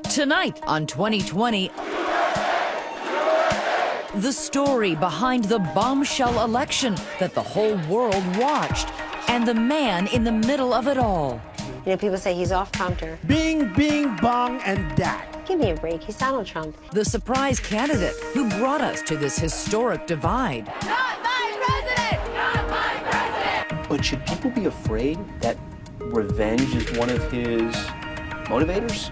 Tonight on 2020, the story behind the bombshell election that the whole world watched, and the man in the middle of it all. You know, people say he's off counter. Bing, bing, bong, and dat. Give me a break. He's Donald Trump. The surprise candidate who brought us to this historic divide. Not my president! Not my president! But should people be afraid that revenge is one of his motivators?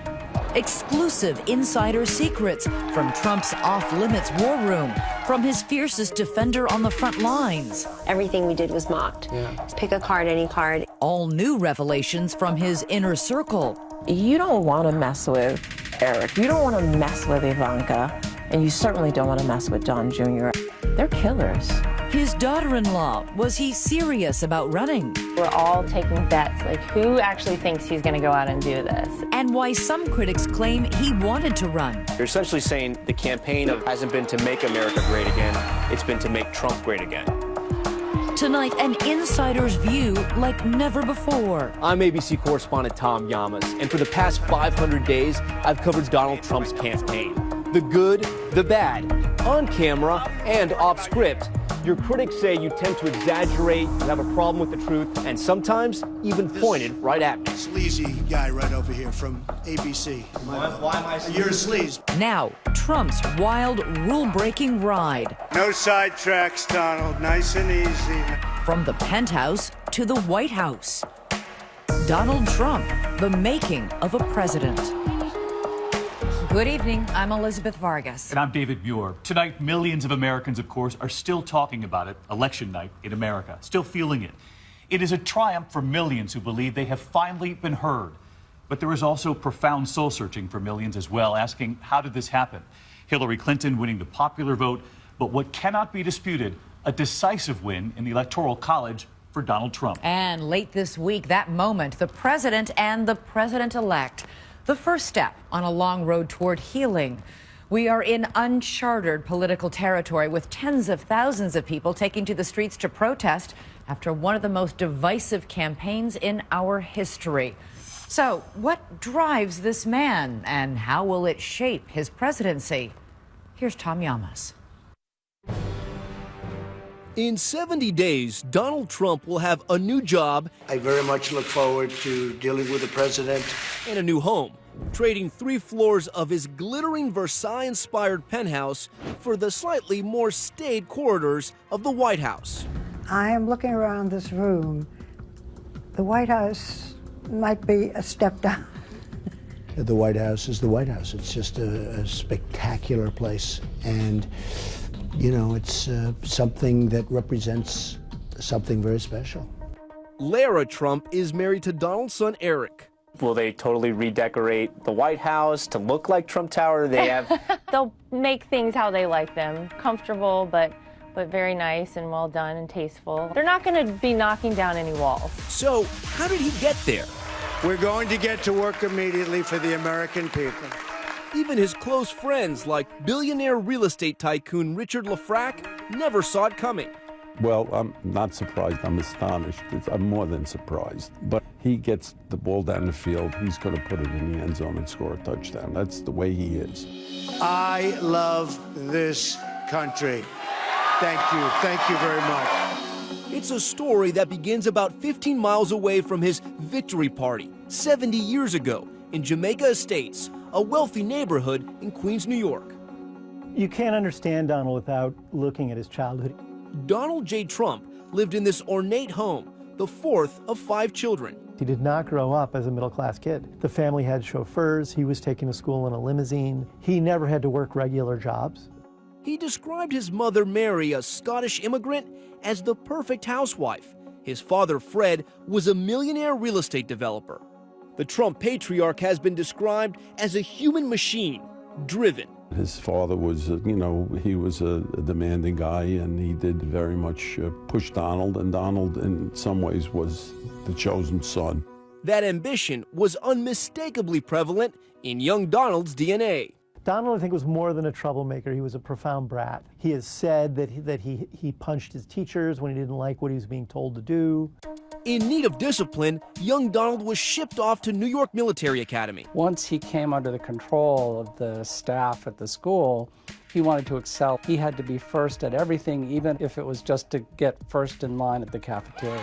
Exclusive insider secrets from Trump's off-limits war room, from his fiercest defender on the front lines. Everything we did was mocked. Just pick a card, any card. All new revelations from his inner circle. You don't want to mess with Eric. You don't want to mess with Ivanka. And you certainly don't want to mess with Don Jr. They're killers. His daughter-in-law, was he serious about running? We're all taking bets, like who actually thinks he's going to go out and do this? And why some critics claim he wanted to run. You're essentially saying the campaign hasn't been to make America great again, it's been to make Trump great again. Tonight, an insider's view like never before. I'm ABC correspondent Tom Llamas, and for the past 500 days, I've covered Donald Trump's campaign. The good, the bad, on camera and off script. Your critics say you tend to exaggerate, you have a problem with the truth, and sometimes even pointed right at me. Sleazy guy right over here from ABC. Why am I sleazy? You're a sleaze. Now, Trump's wild, rule-breaking ride. No sidetracks, Donald. Nice and easy. From the penthouse to the White House. Donald Trump, the making of a president. Good evening. I'm Elizabeth Vargas. And I'm David Muir. Tonight, millions of Americans, of course, are still talking about it, election night in America, still feeling it. It is a triumph for millions who believe they have finally been heard. But there is also profound soul-searching for millions as well, asking, how did this happen? Hillary Clinton winning the popular vote, but what cannot be disputed, a decisive win in the Electoral College for Donald Trump. And late this week, that moment, the president and the president-elect. The first step on a long road toward healing. We are in uncharted political territory with tens of thousands of people taking to the streets to protest after one of the most divisive campaigns in our history. So, what drives this man and how will it shape his presidency? Here's Tom Llamas. In 70 days, Donald Trump will have a new job. I very much look forward to dealing with the president. And a new home, trading 3 floors of his glittering Versailles-inspired penthouse for the slightly more staid corridors of the White House. I am looking around this room. The White House might be a step down. The White House is the White House. It's just a spectacular place. And you know, it's something that represents something very special. Lara Trump is married to Donald's son, Eric. Will they totally redecorate the White House to look like Trump Tower? They have... They'll make things how they like them, comfortable, but very nice and well done and tasteful. They're not going to be knocking down any walls. So, how did he get there? We're going to get to work immediately for the American people. Even his close friends, like billionaire real estate tycoon Richard Lafrac, never saw it coming. Well, I'm not surprised. I'm astonished. I'm more than surprised. But he gets the ball down the field. He's going to put it in the end zone and score a touchdown. That's the way he is. I love this country. Thank you. Thank you very much. It's a story that begins about 15 miles away from his victory party 70 years ago in Jamaica Estates, a wealthy neighborhood in Queens, New York. You can't understand Donald without looking at his childhood. Donald J. Trump lived in this ornate home, the 4th of 5 children. He did not grow up as a middle-class kid. The family had chauffeurs. He was taken to school in a limousine. He never had to work regular jobs. He described his mother, Mary, a Scottish immigrant, as the perfect housewife. His father, Fred, was a millionaire real estate developer. The Trump patriarch has been described as a human machine, driven. His father was, he was a demanding guy, and he did very much push Donald, and Donald in some ways was the chosen son. That ambition was unmistakably prevalent in young Donald's DNA. Donald, I think, was more than a troublemaker. He was a profound brat. He has said that he punched his teachers when he didn't like what he was being told to do. In need of discipline, young Donald was shipped off to New York Military Academy. Once he came under the control of the staff at the school, he wanted to excel. He had to be first at everything, even if it was just to get first in line at the cafeteria.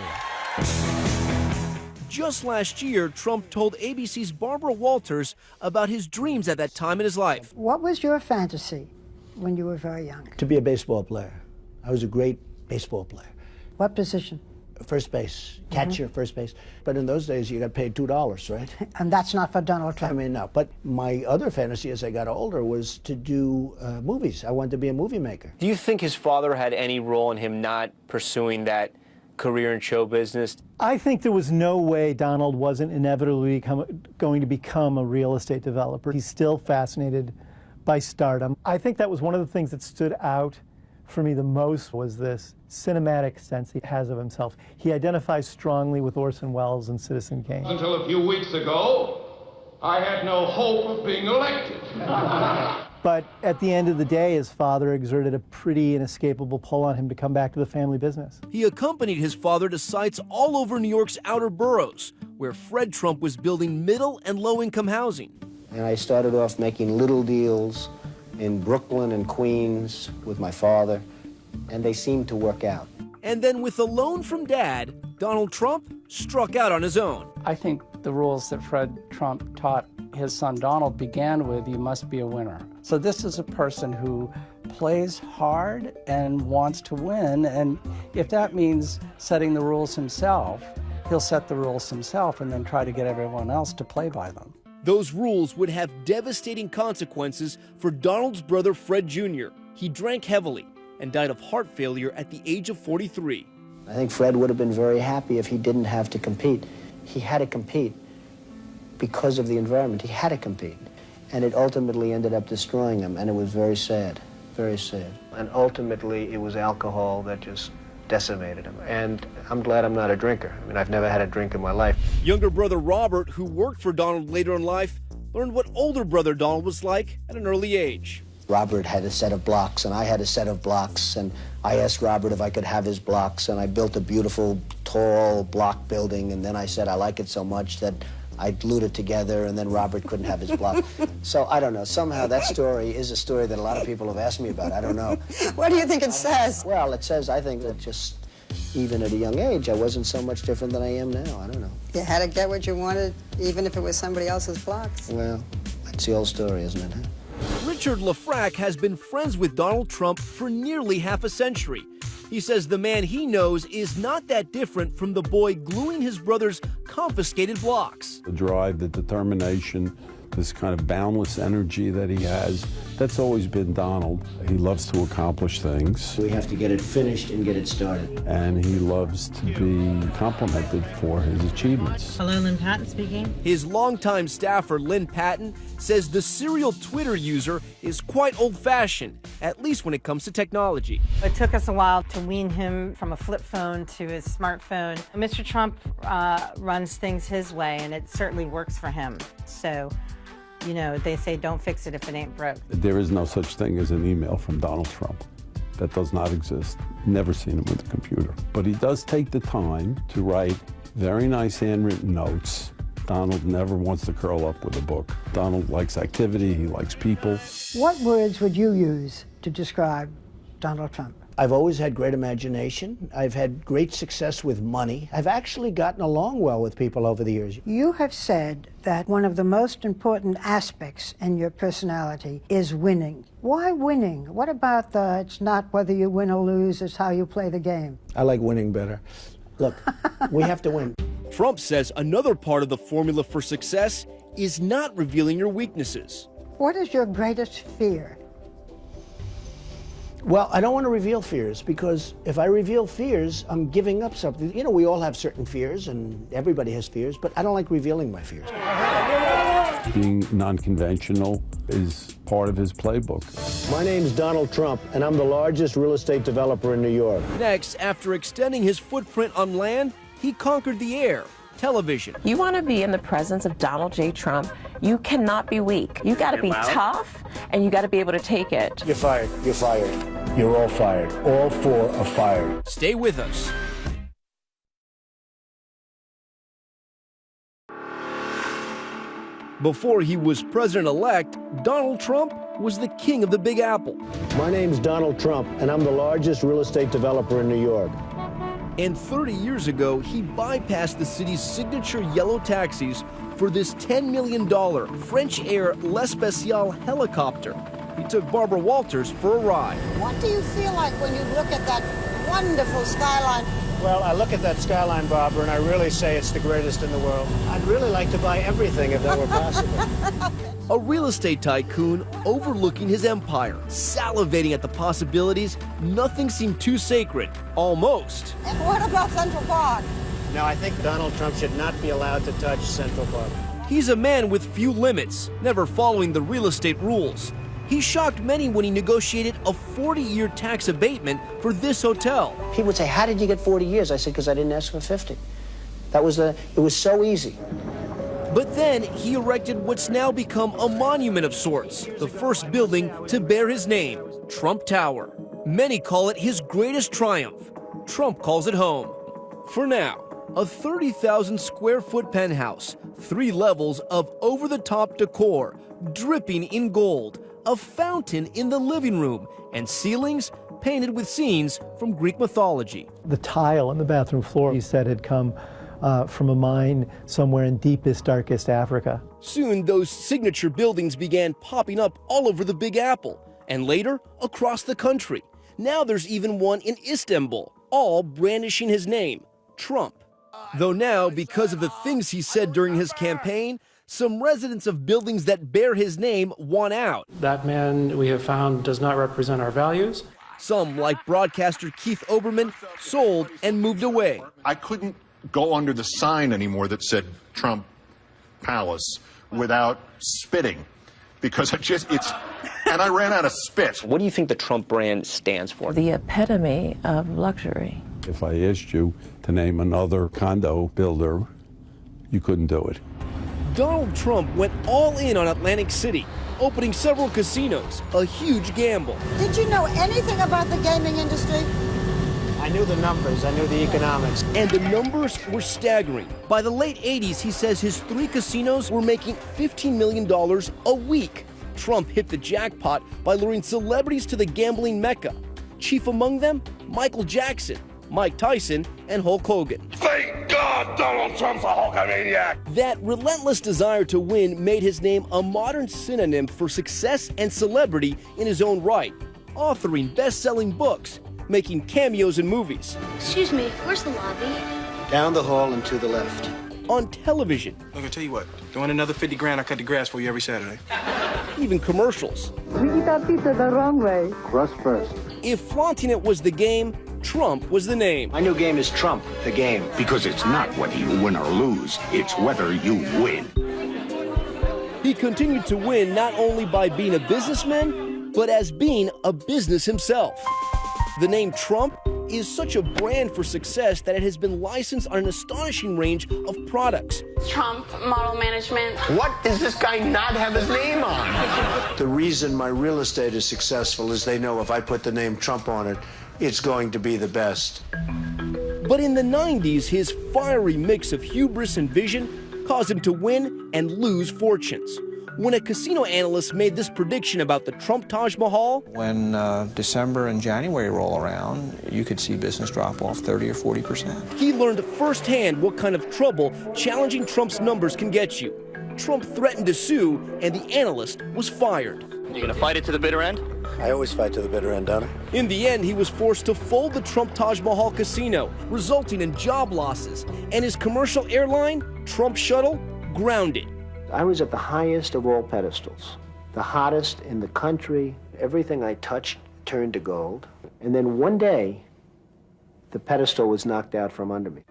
Just last year, Trump told ABC's Barbara Walters about his dreams at that time in his life. What was your fantasy when you were very young? To be a baseball player. I was a great baseball player. What position? First base, catcher, first base. But in those days, you got paid $2, right? And that's not for Donald Trump. I mean, no. But my other fantasy as I got older was to do movies. I wanted to be a movie maker. Do you think his father had any role in him not pursuing that career in show business? I think there was no way Donald wasn't inevitably going to become a real estate developer. He's still fascinated by stardom. I think that was one of the things that stood out for me the most was this cinematic sense he has of himself. He identifies strongly with Orson Welles and Citizen Kane. Until a few weeks ago, I had no hope of being elected. But at the end of the day, his father exerted a pretty inescapable pull on him to come back to the family business. He accompanied his father to sites all over New York's outer boroughs, where Fred Trump was building middle and low-income housing. And I started off making little deals in Brooklyn and Queens with my father, and they seemed to work out. And then with a loan from Dad, Donald Trump struck out on his own. I think the rules that Fred Trump taught his son Donald began with, you must be a winner. So this is a person who plays hard and wants to win, and if that means setting the rules himself, he'll set the rules himself and then try to get everyone else to play by them. Those rules would have devastating consequences for Donald's brother Fred Jr. He drank heavily and died of heart failure at the age of 43. I think Fred would have been very happy if he didn't have to compete. He had to compete because of the environment. He had to compete. And it ultimately ended up destroying him, and it was very sad, very sad. And ultimately, it was alcohol that just decimated him. And I'm glad I'm not a drinker. I mean, I've never had a drink in my life. Younger brother Robert, who worked for Donald later in life, learned what older brother Donald was like at an early age. Robert had a set of blocks, and I had a set of blocks, and I asked Robert if I could have his blocks, and I built a beautiful, tall block building, and then I said I like it so much that I glued it together, and then Robert couldn't have his block. So I don't know. Somehow that story is a story that a lot of people have asked me about. I don't know. What do you think it says? Well, it says, I think that just even at a young age, I wasn't so much different than I am now. I don't know. You had to get what you wanted, even if it was somebody else's blocks. Well, that's the old story, isn't it? Huh? Richard Lafrac has been friends with Donald Trump for nearly half a century. He says the man he knows is not that different from the boy gluing his brother's confiscated blocks. The drive, the determination, this kind of boundless energy that he has, that's always been Donald. He loves to accomplish things. We have to get it finished and get it started. And he loves to be complimented for his achievements. Hello, Lynn Patton speaking. His longtime staffer, Lynn Patton, says the serial Twitter user is quite old-fashioned, at least when it comes to technology. It took us a while to wean him from a flip phone to his smartphone. Mr. Trump runs things his way, and it certainly works for him. So, you know, they say don't fix it if it ain't broke. There is no such thing as an email from Donald Trump. That does not exist. Never seen him with a computer. But he does take the time to write very nice handwritten notes. Donald never wants to curl up with a book. Donald likes activity, he likes people. What words would you use to describe Donald Trump? I've always had great imagination. I've had great success with money. I've actually gotten along well with people over the years. You have said that one of the most important aspects in your personality is winning. Why winning? What about it's not whether you win or lose, it's how you play the game? I like winning better. Look, we have to win. Trump says another part of the formula for success is not revealing your weaknesses. What is your greatest fear? Well, I don't want to reveal fears, because if I reveal fears, I'm giving up something. You know, we all have certain fears, and everybody has fears, but I don't like revealing my fears. Being non-conventional is part of his playbook. My name's Donald Trump, and I'm the largest real estate developer in New York. Next, after extending his footprint on land, he conquered the air, television. You want to be in the presence of Donald J. Trump, you cannot be weak. You got to be tough, and you got to be able to take it. You're fired. You're fired. You're all fired. All four are fired. Stay with us. Before he was president-elect, Donald Trump was the king of the Big Apple. My name's Donald Trump, and I'm the largest real estate developer in New York. And 30 years ago, he bypassed the city's signature yellow taxis for this $10 million French Air L'Especial helicopter. He took Barbara Walters for a ride. What do you feel like when you look at that wonderful skyline? Well, I look at that skyline, Barbara, and I really say it's the greatest in the world. I'd really like to buy everything if that were possible. A real estate tycoon overlooking his empire, salivating at the possibilities. Nothing seemed too sacred, almost. And what about Central Park? No, I think Donald Trump should not be allowed to touch Central Park. He's a man with few limits, never following the real estate rules. He shocked many when he negotiated a 40-year tax abatement for this hotel. People would say, how did you get 40 years? I said, because I didn't ask for 50. It was so easy. But then he erected what's now become a monument of sorts, the first building to bear his name, Trump Tower. Many call it his greatest triumph. Trump calls it home. For now, a 30,000 square foot penthouse, 3 levels of over-the-top decor, dripping in gold, a fountain in the living room, and ceilings painted with scenes from Greek mythology. The tile on the bathroom floor, he said, had come from a mine somewhere in deepest, darkest Africa. Soon, those signature buildings began popping up all over the Big Apple, and later, across the country. Now there's even one in Istanbul, all brandishing his name, Trump. Though now, because of the things he said during his campaign, some residents of buildings that bear his name want out. That man, we have found, does not represent our values. Some, like broadcaster Keith Olbermann, sold and moved away. I couldn't go under the sign anymore that said Trump Palace without spitting, because and I ran out of spit. What do you think the Trump brand stands for? The epitome of luxury. If I asked you to name another condo builder, you couldn't do it. Donald Trump went all in on Atlantic City, opening several casinos, a huge gamble. Did you know anything about the gaming industry? I knew the numbers, I knew the economics. And the numbers were staggering. By the late 80s, he says his 3 casinos were making $15 million a week. Trump hit the jackpot by luring celebrities to the gambling mecca. Chief among them, Michael Jackson, Mike Tyson, and Hulk Hogan. Thank God Donald Trump's a Hulkamaniac! That relentless desire to win made his name a modern synonym for success and celebrity in his own right, authoring best-selling books, making cameos in movies. Excuse me, where's the lobby? Down the hall and to the left. On television. Look, I tell you what, you want another 50 grand, I cut the grass for you every Saturday. Even commercials. We eat our pizza the wrong way. Crust first. If flaunting it was the game, Trump was the name. My new game is Trump, the game. Because it's not whether you win or lose, it's whether you win. He continued to win not only by being a businessman, but as being a business himself. The name Trump is such a brand for success that it has been licensed on an astonishing range of products. Trump Model Management. What does this guy not have his name on? The reason my real estate is successful is they know if I put the name Trump on it, it's going to be the best. But in the 90s, his fiery mix of hubris and vision caused him to win and lose fortunes. When a casino analyst made this prediction about the Trump Taj Mahal, when December and January roll around, you could see business drop off 30 or 40%. He learned firsthand what kind of trouble challenging Trump's numbers can get you. Trump threatened to sue, and the analyst was fired. You gonna fight it to the bitter end? I always fight to the bitter end, don't I? In the end, he was forced to fold the Trump Taj Mahal casino, resulting in job losses, and his commercial airline, Trump Shuttle, grounded. I was at the highest of all pedestals, the hottest in the country. Everything I touched turned to gold. And then one day, the pedestal was knocked out from under me.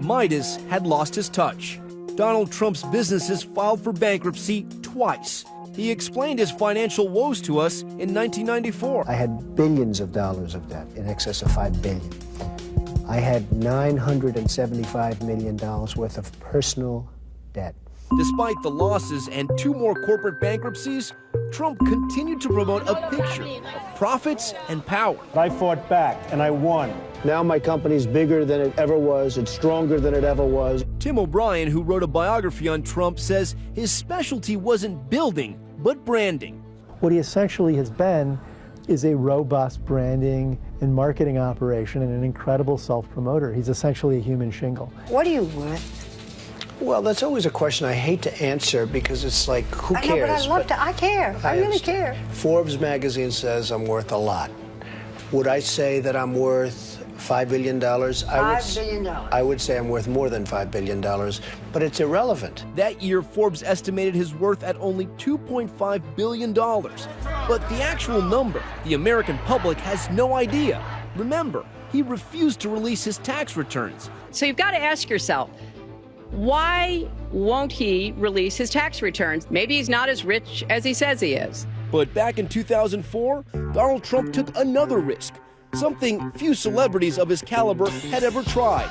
Midas had lost his touch. Donald Trump's businesses filed for bankruptcy twice. He explained his financial woes to us in 1994. I had billions of dollars of debt, in excess of $5 billion. I had $975 million worth of personal debt. Despite the losses and 2 more corporate bankruptcies, Trump continued to promote a picture of profits and power. I fought back and I won. Now my company's bigger than it ever was. It's stronger than it ever was. Tim O'Brien, who wrote a biography on Trump, says his specialty wasn't building, but branding. What he essentially has been is a robust branding and marketing operation and an incredible self-promoter. He's essentially a human shingle. What are you worth? Well, that's always a question I hate to answer because it's like, who cares? I know, but I love to. I care. I really care. Forbes magazine says I'm worth a lot. Would I say that I'm worth $5 billion? $5 billion. I would say I'm worth more than $5 billion, but it's irrelevant. That year, Forbes estimated his worth at only $2.5 billion. But the actual number, the American public has no idea. Remember, he refused to release his tax returns. So you've got to ask yourself, why won't he release his tax returns? Maybe he's not as rich as he says he is. But back in 2004, Donald Trump took another risk, something few celebrities of his caliber had ever tried.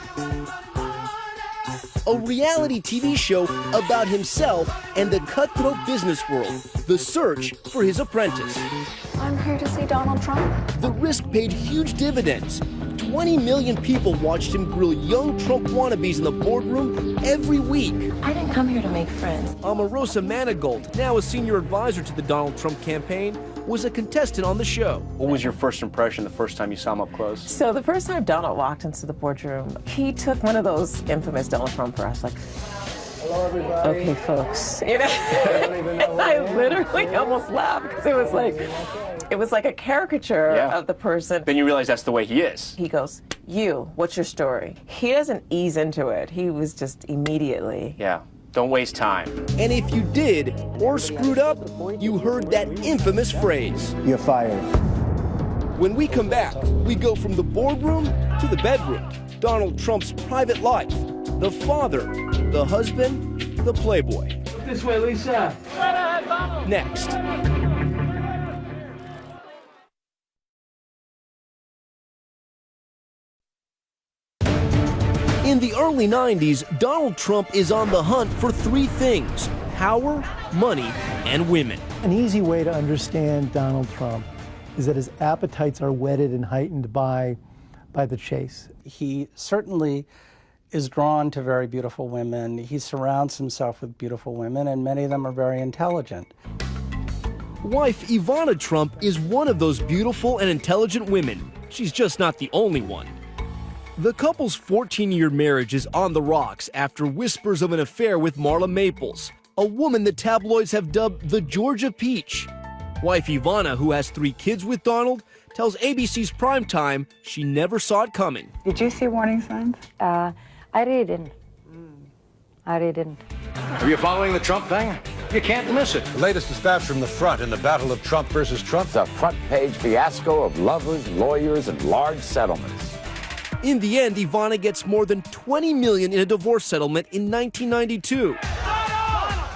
A reality TV show about himself and the cutthroat business world, the search for his apprentice. I'm here to see Donald Trump. The risk paid huge dividends. 20 million people watched him grill young Trump wannabes in the boardroom every week. I didn't come here to make friends. Omarosa Manigault, now a senior advisor to the Donald Trump campaign, was a contestant on the show. What was your first impression the first time you saw him up close? So the first time Donald walked into the boardroom, he took one of those infamous Donald Trump breaths, like, hello, everybody. Okay, folks. You know? I literally almost laughed because it was like a caricature of the person. Then you realize that's the way he is. He goes, you, what's your story? He doesn't ease into it. He was just immediately. Yeah, don't waste time. And if you did or screwed up, you heard that infamous phrase. You're fired. When we come back, we go from the boardroom to the bedroom. Donald Trump's private life, the father, the husband, the playboy. Look this way, Lisa. Next. In the early 90s, Donald Trump is on the hunt for 3 things: power, money, and women. An easy way to understand Donald Trump is that his appetites are whetted and heightened by the chase. He certainly is drawn to very beautiful women. He surrounds himself with beautiful women, and many of them are very intelligent. Wife Ivana Trump is one of those beautiful and intelligent women. She's just not the only one. The couple's 14-year marriage is on the rocks after whispers of an affair with Marla Maples, a woman the tabloids have dubbed the Georgia Peach. Wife Ivana, who has 3 kids with Donald, tells ABC's Primetime she never saw it coming. Did you see warning signs? I really didn't. I really didn't. Are you following the Trump thing? You can't miss it. The latest dispatch from the front in the battle of Trump versus Trump. It's a front-page fiasco of lovers, lawyers, and large settlements. In the end, Ivana gets more than $20 million in a divorce settlement in 1992.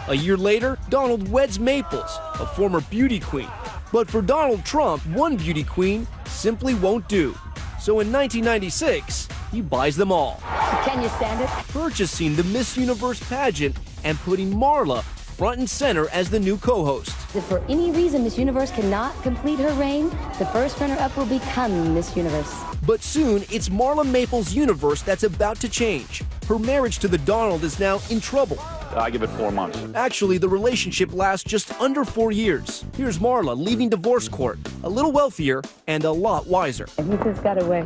A year later, Donald weds Maples, a former beauty queen. But for Donald Trump, one beauty queen simply won't do. So in 1996, he buys them all. Can you stand it? Purchasing the Miss Universe pageant and putting Marla front and center as the new co-host. If for any reason Miss Universe cannot complete her reign, the first runner-up will become Miss Universe. But soon, it's Marla Maples' universe that's about to change. Her marriage to the Donald is now in trouble. I give it 4 months. Actually, the relationship lasts just under 4 years. Here's Marla leaving divorce court, a little wealthier and a lot wiser. He just got away.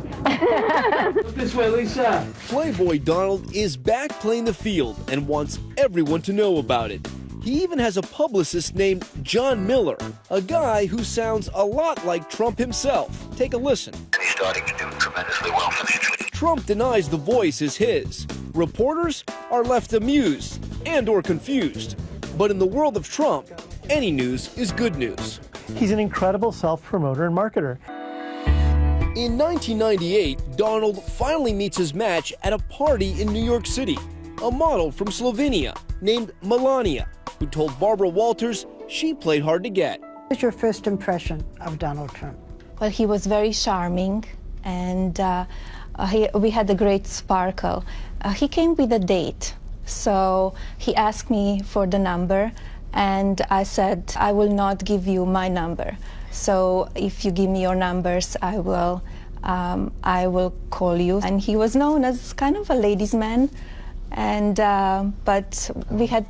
Look this way, Lisa. Playboy Donald is back playing the field and wants everyone to know about it. He even has a publicist named John Miller, a guy who sounds a lot like Trump himself. Take a listen. He's starting to do tremendously well financially. Trump denies the voice is his. Reporters are left amused and/or confused. But in the world of Trump, any news is good news. He's an incredible self-promoter and marketer. In 1998, Donald finally meets his match at a party in New York City. A model from Slovenia named Melania, who told Barbara Walters she played hard to get. What was your first impression of Donald Trump? Well, he was very charming and We had a great sparkle. He came with a date, so he asked me for the number, and I said, I will not give you my number. So if you give me your numbers, I will call you. And he was known as kind of a ladies' man, and but we had.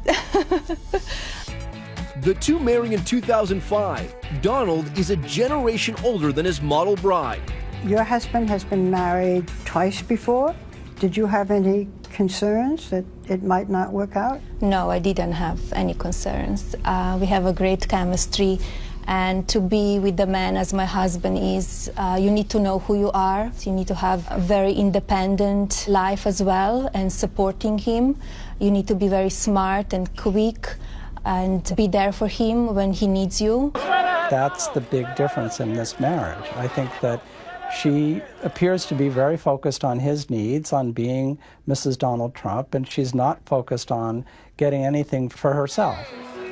The two marry in 2005. Donald is a generation older than his model bride. Your husband has been married twice before. Did you have any concerns that it might not work out? No, I didn't have any concerns. We have a great chemistry, and to be with the man as my husband is, you need to know who you are. You need to have a very independent life as well, and supporting him. You need to be very smart and quick, and be there for him when he needs you. That's the big difference in this marriage. I think that she appears to be very focused on his needs, on being Mrs. Donald Trump, and she's not focused on getting anything for herself.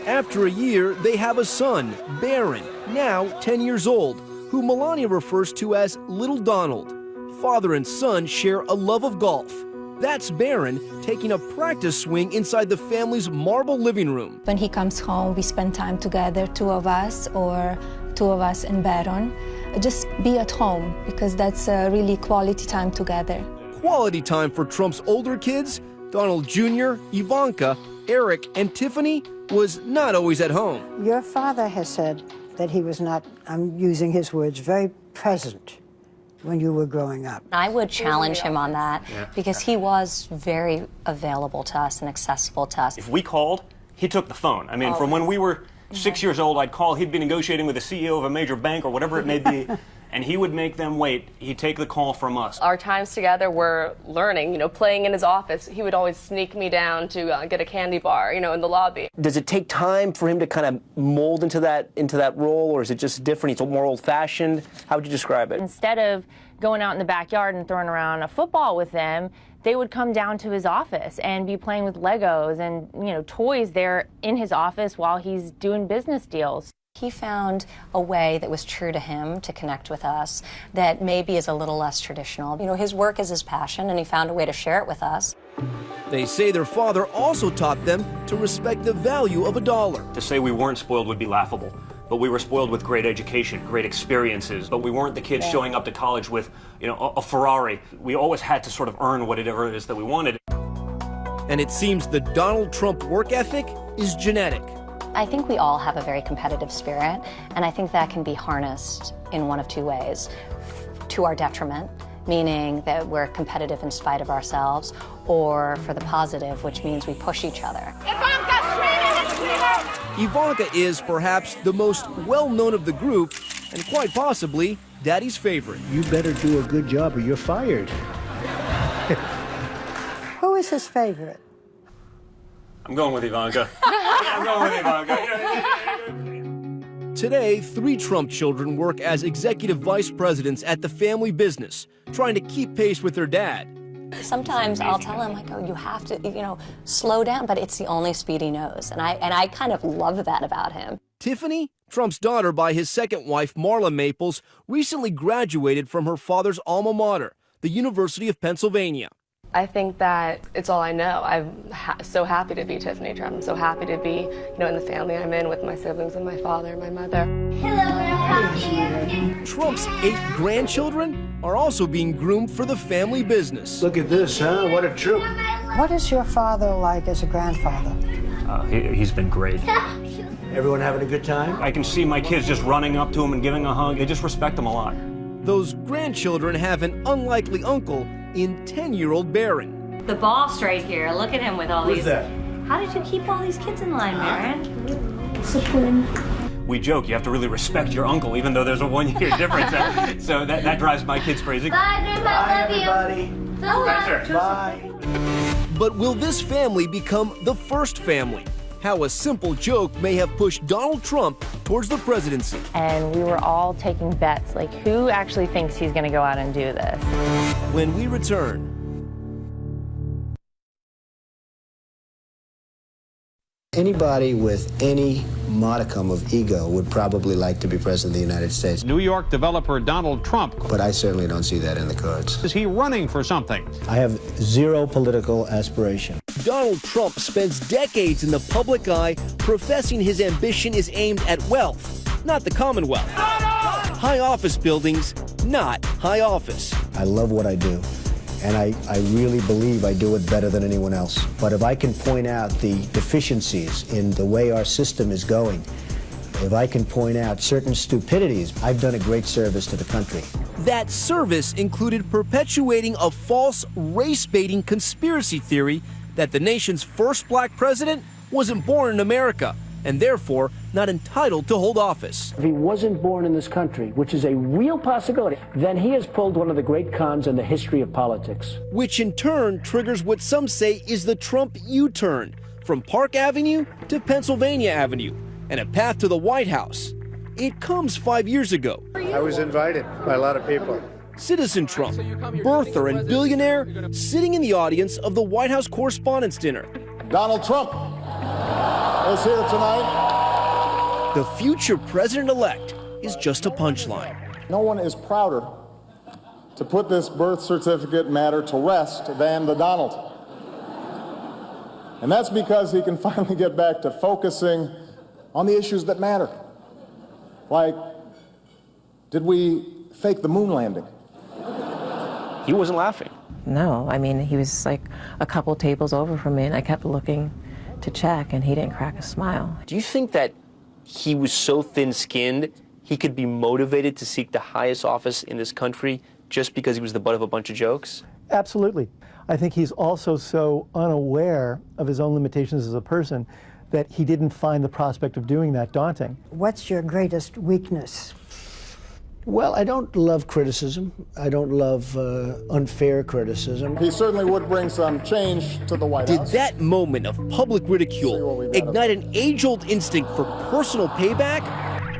After a year, they have a son, Barron, now 10 years old, who Melania refers to as Little Donald. Father and son share a love of golf. That's Barron taking a practice swing inside the family's marble living room. When he comes home, we spend time together, two of us and Barron. Just be at home, because that's a really quality time together. Quality time for Trump's older kids, Donald Jr., Ivanka, Eric, and Tiffany, was not always at home. Your father has said that he was not, I'm using his words, very present when you were growing up. I would challenge him on that, because he was very available to us and accessible to us. If we called, he took the phone. I mean, from when we were 6 years old, I'd call, he'd be negotiating with the CEO of a major bank or whatever it may be, and he would make them wait. He'd take the call from us. Our times together were learning, playing in his office. He would always sneak me down to get a candy bar, in the lobby. Does it take time for him to kind of mold into that role, or is it just different? He's more old-fashioned? How would you describe it? Instead of going out in the backyard and throwing around a football with them, they would come down to his office and be playing with Legos and, toys there in his office while he's doing business deals. He found a way that was true to him to connect with us that maybe is a little less traditional. His work is his passion, and he found a way to share it with us. They say their father also taught them to respect the value of a dollar. To say we weren't spoiled would be laughable, but we were spoiled with great education, great experiences, but we weren't the kids showing up to college with, a Ferrari. We always had to sort of earn whatever it is that we wanted. And it seems the Donald Trump work ethic is genetic. I think we all have a very competitive spirit, and I think that can be harnessed in one of two ways. To our detriment, meaning that we're competitive in spite of ourselves, or for the positive, which means we push each other. Ivanka is perhaps the most well-known of the group, and quite possibly Daddy's favorite. You better do a good job or you're fired. Who is his favorite? I'm going with Ivanka. I'm going with Ivanka. Today, 3 Trump children work as executive vice presidents at the family business, trying to keep pace with their dad. Sometimes I'll tell him, you have to, slow down, but it's the only speed he knows. And I kind of love that about him. Tiffany, Trump's daughter by his second wife, Marla Maples, recently graduated from her father's alma mater, the University of Pennsylvania. I think that it's all I know. I'm so happy to be Tiffany Trump. I'm so happy to be, in the family I'm in with my siblings and my father and my mother. Trump's 8 grandchildren are also being groomed for the family business. Look at this, huh? What a troop. What is your father like as a grandfather? He's been great. Everyone having a good time? I can see my kids just running up to him and giving a hug. They just respect him a lot. Those grandchildren have an unlikely uncle in 10-year-old Barron. The boss right here. Look at him with all Who's these. that? How did you keep all these kids in line, Barron? We joke, you have to really respect your uncle, even though there's a 1-year difference. So that drives my kids crazy. Bye, Grandpa. Bye, Love you. everybody. Bye. But will this family become the first family? How a simple joke may have pushed Donald Trump towards the presidency. And we were all taking bets, like who actually thinks he's going to go out and do this? When we return. Anybody with any modicum of ego would probably like to be president of the United States. New York developer Donald Trump. But I certainly don't see that in the cards. Is he running for something? I have zero political aspiration. Donald Trump spends decades in the public eye professing his ambition is aimed at wealth, not the Commonwealth. High office buildings, not high office. I love what I do, and I really believe I do it better than anyone else. But if I can point out the deficiencies in the way our system is going, if I can point out certain stupidities, I've done a great service to the country. That service included perpetuating a false race-baiting conspiracy theory that the nation's first black president wasn't born in America and therefore not entitled to hold office. If he wasn't born in this country, which is a real possibility, then he has pulled one of the great cons in the history of politics. Which in turn triggers what some say is the Trump U-turn from Park Avenue to Pennsylvania Avenue and a path to the White House. It comes 5 years ago. I was invited by a lot of people. Citizen Trump, birther and billionaire, sitting in the audience of the White House Correspondents' Dinner. Donald Trump is here tonight. The future president-elect is just a punchline. No one is prouder to put this birth certificate matter to rest than the Donald. And that's because he can finally get back to focusing on the issues that matter. Like, did we fake the moon landing? He wasn't laughing. No, I mean, he was like a couple tables over from me, and I kept looking to check, and he didn't crack a smile. Do you think that he was so thin-skinned he could be motivated to seek the highest office in this country just because he was the butt of a bunch of jokes? Absolutely. I think he's also so unaware of his own limitations as a person that he didn't find the prospect of doing that daunting. What's your greatest weakness? Well, I don't love criticism. I don't love unfair criticism. He certainly would bring some change to the White Did House. that moment of public ridicule ignite an age-old instinct for personal payback?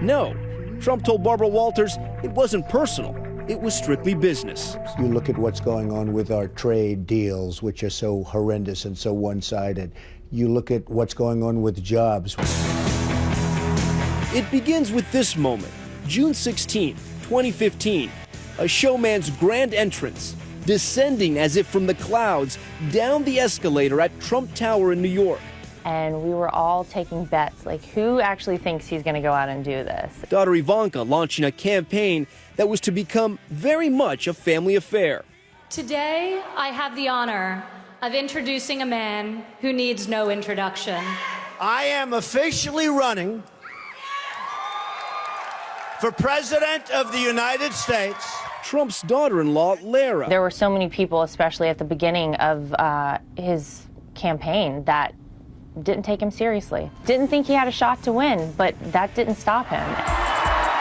No. Trump told Barbara Walters it wasn't personal. It was strictly business. You look at what's going on with our trade deals, which are so horrendous and so one-sided. You look at what's going on with jobs. It begins with this moment, June 16th, 2015, a showman's grand entrance, descending as if from the clouds down the escalator at Trump Tower in New York. And we were all taking bets, like who actually thinks he's going to go out and do this? Daughter Ivanka launching a campaign that was to become very much a family affair. Today, I have the honor of introducing a man who needs no introduction. I am officially running for President of the United States. Trump's daughter-in-law, Lara. There were so many people, especially at the beginning of his campaign, that didn't take him seriously. Didn't think he had a shot to win, but that didn't stop him.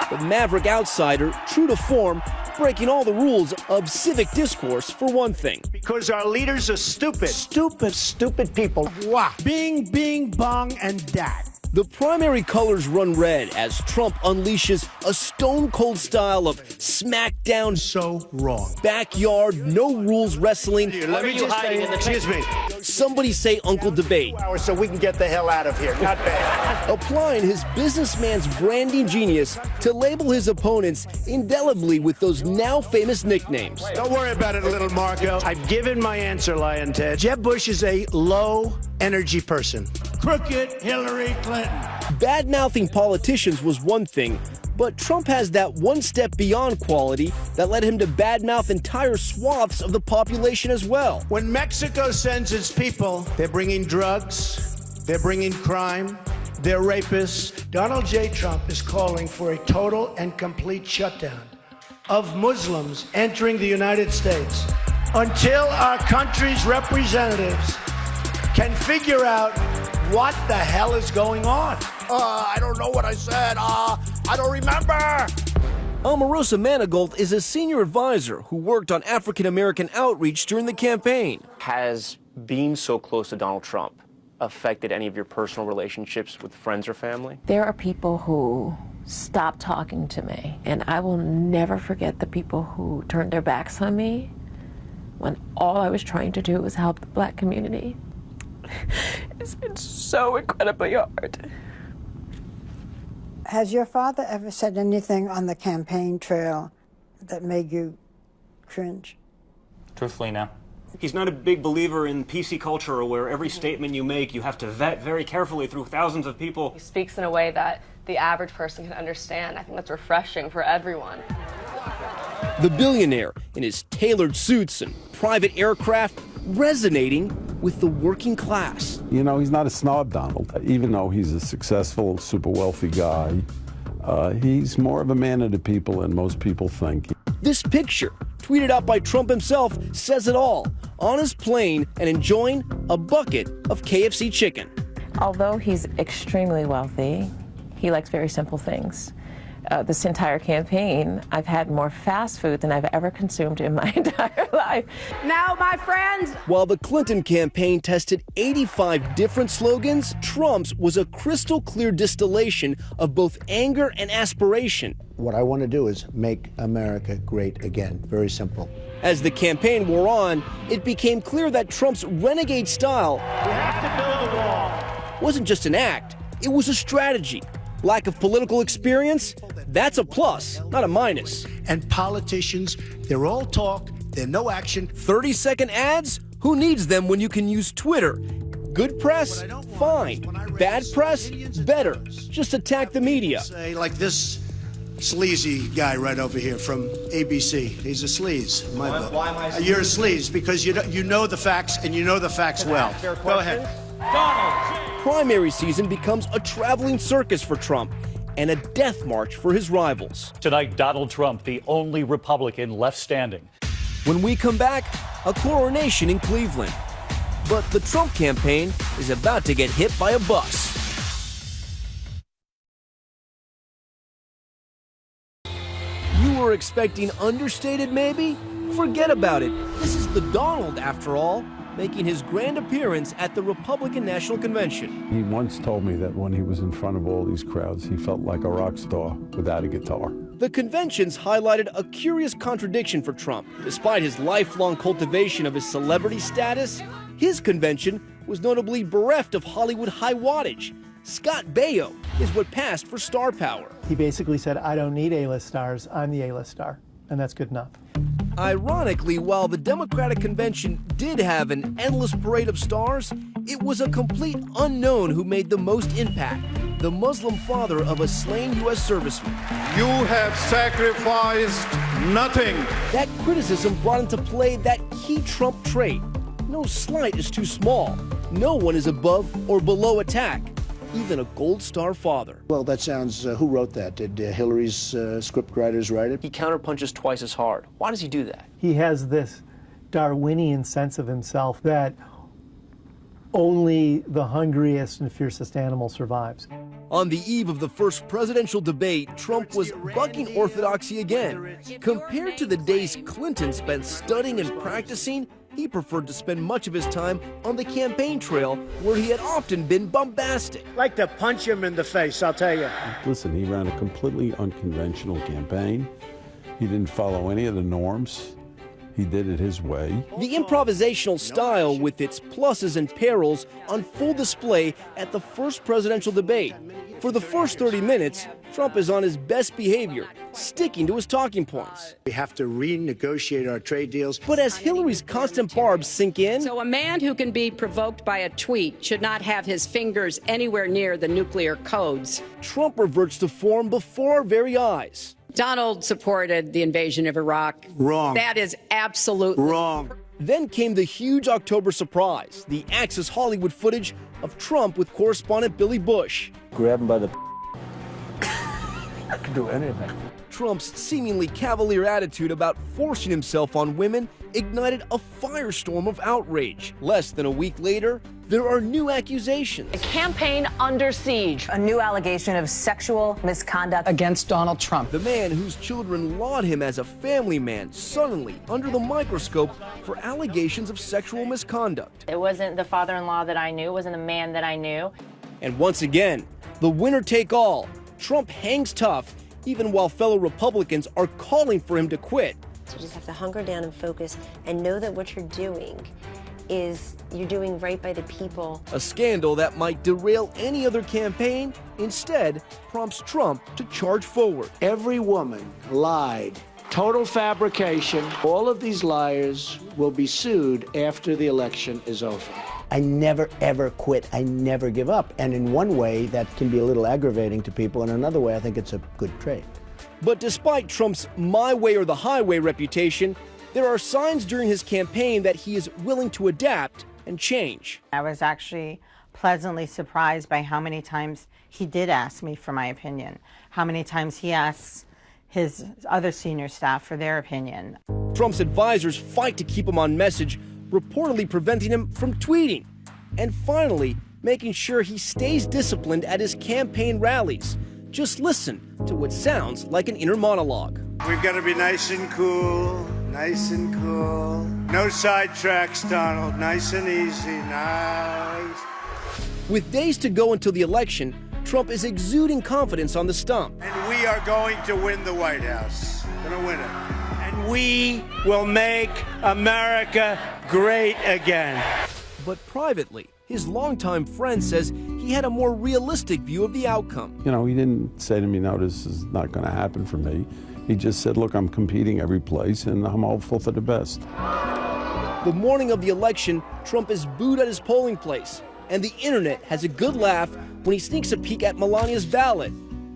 The maverick outsider, true to form, breaking all the rules of civic discourse, for one thing. Because our leaders are stupid. Stupid people. Wow. Bing, bing, bong, and dat. The primary colors run red as Trump unleashes a stone-cold style of smackdown, so wrong, backyard, no-rules wrestling. Let me just say, excuse me. Somebody say Uncle Debate. So we can get the hell out of here. Not bad. Applying his businessman's branding genius to label his opponents indelibly with those now famous nicknames. Don't worry about it, little Marco. I've given my answer, Lion Ted. Jeb Bush is a low-energy person. Crooked Hillary Clinton. Bad-mouthing politicians was one thing, but Trump has that one step beyond quality that led him to badmouth entire swaths of the population as well. When Mexico sends its people, they're bringing drugs, they're bringing crime, they're rapists. Donald J. Trump is calling for a total and complete shutdown of Muslims entering the United States until our country's representatives can figure out what the hell is going on. I don't know what I said. I don't remember. Omarosa Manigault is a senior advisor who worked on African-American outreach during the campaign. Has being so close to Donald Trump affected any of your personal relationships with friends or family? There are people who stopped talking to me, and I will never forget the people who turned their backs on me when all I was trying to do was help the black community. It's been so incredibly hard. Has your father ever said anything on the campaign trail that made you cringe? Truthfully, no. He's not a big believer in PC culture where every statement you make you have to vet very carefully through thousands of people. He speaks in a way that the average person can understand. I think that's refreshing for everyone. The billionaire in his tailored suits and private aircraft resonating with the working class. You know, he's not a snob, Donald. Even though he's a successful, super wealthy guy, he's more of a man of the people than most people think. This picture, tweeted out by Trump himself, says it all. On his plane and enjoying a bucket of KFC chicken. Although he's extremely wealthy, he likes very simple things. This entire campaign, I've had more fast food than I've ever consumed in my entire life. Now, my friends. While the Clinton campaign tested 85 different slogans, Trump's was a crystal clear distillation of both anger and aspiration. What I want to do is make America great again. Very simple. As the campaign wore on, it became clear that Trump's renegade style wasn't just an act, it was a strategy. Lack of political experience? That's a plus, not a minus. And politicians, they're all talk, they're no action. 30-second ads? Who needs them when you can use Twitter? Good press? Fine. Bad press? Better. Just attack the media. Say, like this sleazy guy right over here from ABC. He's a sleaze. Why am I You're a sleaze because you know the facts and you know the facts well. Go ahead. Primary season becomes a traveling circus for Trump and a death march for his rivals. Tonight, Donald Trump, the only Republican left standing. When we come back, a coronation in Cleveland. But the Trump campaign is about to get hit by a bus. You were expecting understated, maybe? Forget about it. This is the Donald, after all, making his grand appearance at the Republican National Convention. He once told me that when he was in front of all these crowds, he felt like a rock star without a guitar. The conventions highlighted a curious contradiction for Trump. Despite his lifelong cultivation of his celebrity status, his convention was notably bereft of Hollywood high wattage. Scott Baio is what passed for star power. He basically said, I don't need A-list stars, I'm the A-list star, and that's good enough. Ironically, while the Democratic convention did have an endless parade of stars, it was a complete unknown who made the most impact, the Muslim father of a slain U.S. serviceman. You have sacrificed nothing. That criticism brought into play that key Trump trait. No slight is too small. No one is above or below attack, even a Gold Star father. Well, that sounds, who wrote that? Did Hillary's scriptwriters write it? He counterpunches twice as hard. Why does he do that? He has this Darwinian sense of himself that only the hungriest and fiercest animal survives. On the eve of the first presidential debate, Trump was bucking orthodoxy again. Compared to the days Clinton spent studying and practicing, he preferred to spend much of his time on the campaign trail, where he had often been bombastic. I'd like to punch him in the face, I'll tell you. Listen, he ran a completely unconventional campaign. He didn't follow any of the norms. He did it his way. The improvisational style, with its pluses and perils, on full display at the first presidential debate. For the first 30 minutes, Trump is on his best behavior, sticking to his talking points. We have to renegotiate our trade deals. But as Hillary's constant barbs sink in... So a man who can be provoked by a tweet should not have his fingers anywhere near the nuclear codes. Trump reverts to form before our very eyes. Donald supported the invasion of Iraq. Wrong. That is absolutely wrong. Then came the huge October surprise, the Access Hollywood footage of Trump with correspondent Billy Bush. Grab him by the I can do anything. Trump's seemingly cavalier attitude about forcing himself on women ignited a firestorm of outrage. Less than a week later, there are new accusations. A campaign under siege. A new allegation of sexual misconduct against Donald Trump. The man whose children laud him as a family man, suddenly under the microscope for allegations of sexual misconduct. It wasn't the father-in-law that I knew, it wasn't the man that I knew. And once again, the winner take all. Trump hangs tough, even while fellow Republicans are calling for him to quit. So you just have to hunker down and focus and know that what you're doing is you're doing right by the people. A scandal that might derail any other campaign instead prompts Trump to charge forward. Every woman lied. Total fabrication. All of these liars will be sued after the election is over. I never, ever quit. I never give up. And in one way, that can be a little aggravating to people. In another way, I think it's a good trait. But despite Trump's my way or the highway reputation, there are signs during his campaign that he is willing to adapt and change. I was actually pleasantly surprised by how many times he did ask me for my opinion, how many times he asks his other senior staff for their opinion. Trump's advisors fight to keep him on message, reportedly preventing him from tweeting, and finally making sure he stays disciplined at his campaign rallies. Just listen to what sounds like an inner monologue. We've got to be nice and cool, nice and cool. No sidetracks, Donald. Nice and easy, nice. With days to go until the election, Trump is exuding confidence on the stump. And we are going to win the White House. Going to win it. And we will make America great again. But privately, his longtime friend says he had a more realistic view of the outcome. You know, he didn't say to me, no, this is not going to happen for me. He just said, look, I'm competing every place and I'm hopeful for the best. The morning of the election, Trump is booed at his polling place, and the internet has a good laugh when he sneaks a peek at Melania's ballot.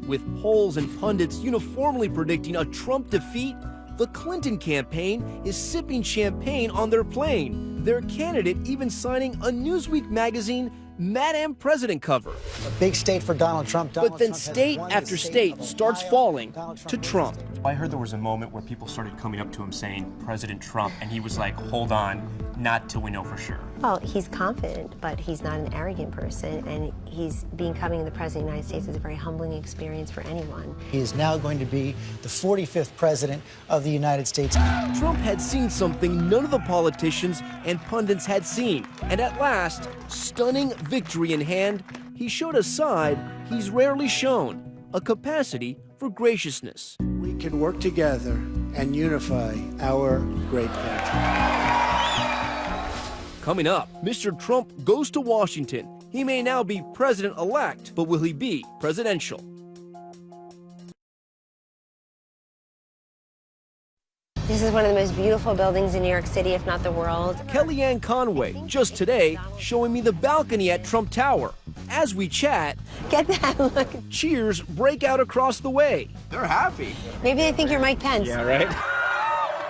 With polls and pundits uniformly predicting a Trump defeat, the Clinton campaign is sipping champagne on their plane, their candidate even signing a Newsweek magazine Madam President cover. A big state for Donald Trump. But then state after state starts falling to Trump. I heard there was a moment where people started coming up to him saying, President Trump, and he was like, hold on, not till we know for sure. Well, he's confident, but he's not an arrogant person, and becoming the President of the United States is a very humbling experience for anyone. He is now going to be the 45th President of the United States. Trump had seen something none of the politicians and pundits had seen, and at last, stunning victory in hand, he showed a side he's rarely shown, a capacity for graciousness. We can work together and unify our great country. Coming up, Mr. Trump goes to Washington. He may now be president-elect, but will he be presidential? This is one of the most beautiful buildings in New York City, if not the world. Kellyanne Conway, just today, showing me the balcony at Trump Tower. As we chat, get that look. Cheers break out across the way. They're happy. Maybe they think you're Mike Pence. Yeah, right?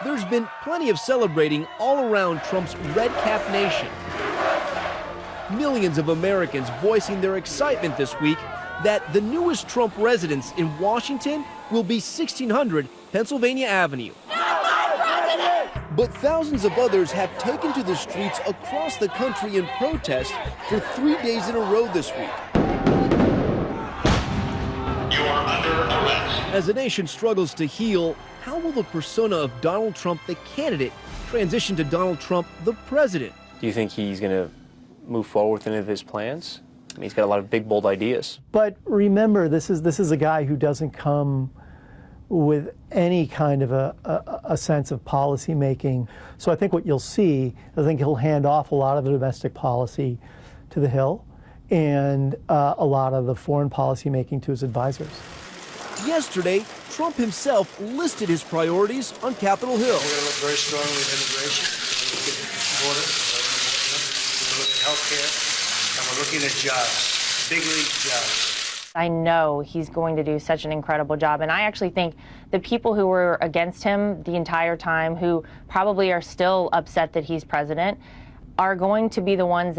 There's been plenty of celebrating all around Trump's red-cap nation. Millions of Americans voicing their excitement this week that the newest Trump residence in Washington will be 1600 Pennsylvania Avenue. But thousands of others have taken to the streets across the country in protest for 3 days in a row this week. You are under arrest. As the nation struggles to heal, how will the persona of Donald Trump, the candidate, transition to Donald Trump, the president? Do you think he's going to move forward with any of his plans? I mean, he's got a lot of big, bold ideas. But remember, this is a guy who doesn't come with any kind of a sense of policy making. So I think what you'll see, I think he'll hand off a lot of the domestic policy to the Hill and a lot of the foreign policy making to his advisors. Yesterday, Trump himself listed his priorities on Capitol Hill. We're going to look very strongly at immigration. We're going to look at border. We're going to look at health care. And we're looking at jobs, big league jobs. I know he's going to do such an incredible job, and I actually think the people who were against him the entire time, who probably are still upset that he's president, are going to be the ones that